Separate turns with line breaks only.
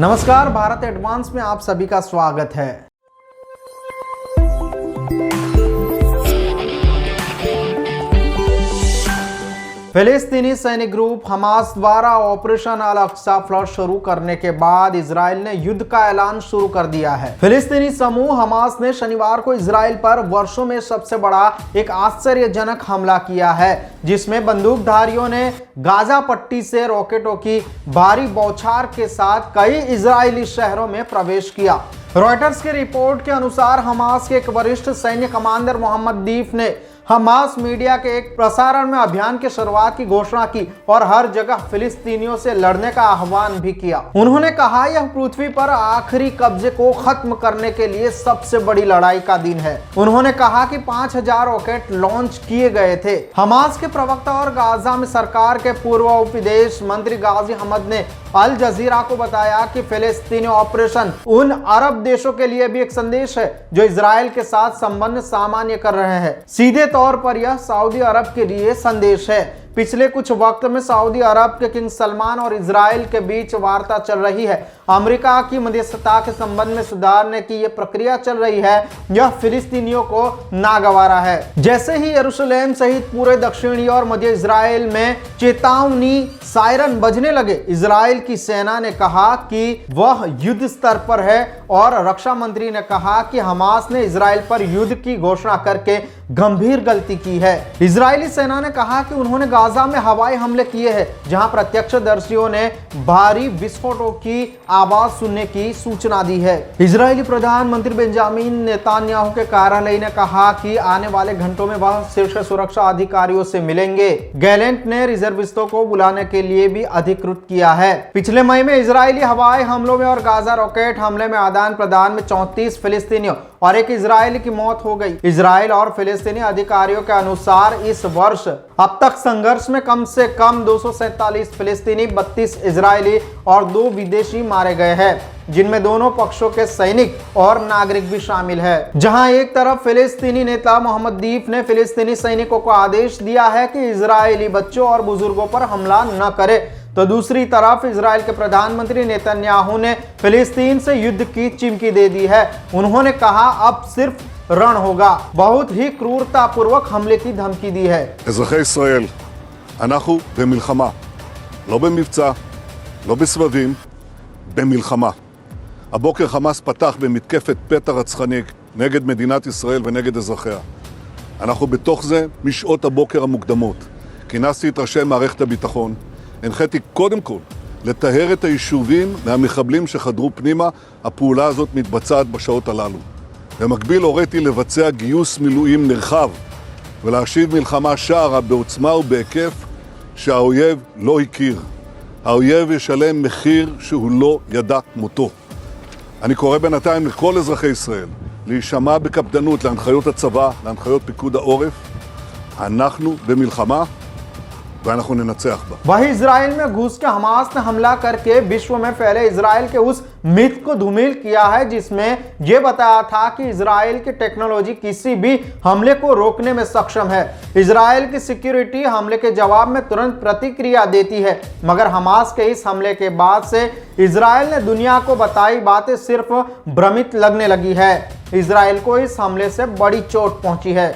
नमस्कार, भारत एडवांस में आप सभी का स्वागत है। फिलिस्तीनी सैनिक ग्रुप हमास द्वारा ऑपरेशन अल अक्सा फ्लश शुरू करने के बाद इजराइल ने युद्ध का ऐलान शुरू कर दिया है। फिलिस्तीनी समूह हमास ने शनिवार को इजराइल पर वर्षों में सबसे बड़ा एक आश्चर्यजनक हमला किया है, जिसमें बंदूकधारियों ने गाजा पट्टी से रॉकेटों की भारी बौछार के साथ कई इजरायली शहरों में प्रवेश किया। रॉयटर्स की रिपोर्ट के अनुसार हमास के एक वरिष्ठ सैन्य कमांडर मोहम्मद दीफ ने हमास मीडिया के एक प्रसारण में अभियान की शुरुआत की घोषणा की और हर जगह फिलिस्तीनियों से लड़ने का आह्वान भी किया। उन्होंने कहा, यह पृथ्वी पर आखिरी कब्जे को खत्म करने के लिए सबसे बड़ी लड़ाई का दिन है। उन्होंने कहा कि 5000 रॉकेट लॉन्च किए गए थे। हमास के प्रवक्ता और गाजा में सरकार के पूर्व उप विदेश मंत्री गाजी अहमद ने अल जजीरा को बताया कि फिलिस्तीनी ऑपरेशन उन अरब देशों के लिए भी एक संदेश है जो इजराइल के साथ संबंध सामान्य कर रहे हैं। सीधे तौर पर यह सऊदी अरब के लिए संदेश है। पिछले कुछ वक्त में सऊदी अरब के किंग सलमान और इजराइल के बीच वार्ता चल रही है। अमेरिका की मध्यस्थता के संबंध में सुधारने की यह प्रक्रिया चल रही है। यह फिलिस्तीनियों को नागवारा है। जैसे ही यरूशलेम सहित पूरे दक्षिणी और मध्य इजराइल में चेतावनी सायरन बजने लगे, इजराइल की सेना ने कहा कि वह युद्ध स्तर पर है और रक्षा मंत्री ने कहा कि हमास ने इजराइल पर युद्ध की घोषणा करके गंभीर गलती की है। इजरायली सेना ने कहा कि उन्होंने गाजा में हवाई हमले किए हैं, जहां प्रत्यक्षदर्शियों ने भारी विस्फोटों की आवाज सुनने की सूचना दी है। इजरायली प्रधानमंत्री बेंजामिन नेतान्याहू के कार्यालय ने कहा कि आने वाले घंटों में वह शीर्ष सुरक्षा अधिकारियों से मिलेंगे। गैलेंट ने रिजर्विस्टों को बुलाने के लिए भी अधिकृत किया है। पिछले मई में इजरायली हवाई हमलों में और गाजा रॉकेट हमले में आदान प्रदान में 34 फिलिस्तीनियों और एक इजरायली की मौत हो गई। इजराइल और फिलिस्तीनी अधिकारियों के अनुसार इस वर्ष अब तक संघर्ष में कम से कम 247 फिलिस्तीनी, 32 इजरायली और 2 विदेशी मारे गए हैं, जिनमें दोनों पक्षों के सैनिक और नागरिक भी शामिल है। जहां एक तरफ फिलिस्तीनी नेता मोहम्मद दीफ ने फिलिस्तीनी सैनिकों को आदेश दिया है कि इजरायली बच्चों और बुजुर्गों पर हमला न करे, तो दूसरी तरफ इजराइल के प्रधानमंत्री नेतन्याहू ने फिलिस्तीन से युद्ध की चिमकी दे दी है। उन्होंने कहा, अब सिर्फ रण होगा। बहुत ही क्रूरतापूर्वक हमले की धमकी दी है।
אזרחי ישראל, אנחנו במלחמה, לא במבצע, לא בסבבים, במלחמה. הבוקר חמאס פתח במתקפת פתע רצחנית נגד מדינת ישראל ונגד אזרחיה. אנחנו בתוך זה משעות הבוקר המוקדמות. כינסתי את ראשי מערכת הביטחון, הנחיתי קודם כל לטהר את היישובים מהמחבלים שחדרו פנימה. הפעולה הזאת מתבצעת בשעות הללו. במקביל הוריתי לבצע גיוס מילואים נרחב ולהשיב מלחמה שערה בעוצמה ובהיקף שהאויב לא הכיר. האויב ישלם מחיר שהוא לא ידע כמותו. אני קורא בינתיים לכל אזרחי ישראל להישמע בקפדנות להנחיות הצבא, להנחיות פיקוד העורף. אנחנו במלחמה ואנחנו ननצח בה।
वही इजराइल में घुस के हमास ने हमला करके विश्व में फैले इजराइल के उस मिथ को धूमिल किया है, जिसमें यह बताया था कि इजराइल की टेक्नोलॉजी किसी भी हमले को रोकने में सक्षम है। इजराइल की सिक्योरिटी हमले के जवाब में तुरंत प्रतिक्रिया देती है, मगर हमास के इस हमले के बाद से इजराइल ने दुनिया को बताई बातें सिर्फ भ्रमित लगने लगी है। इजराइल को इस हमले से बड़ी चोट पहुंची है।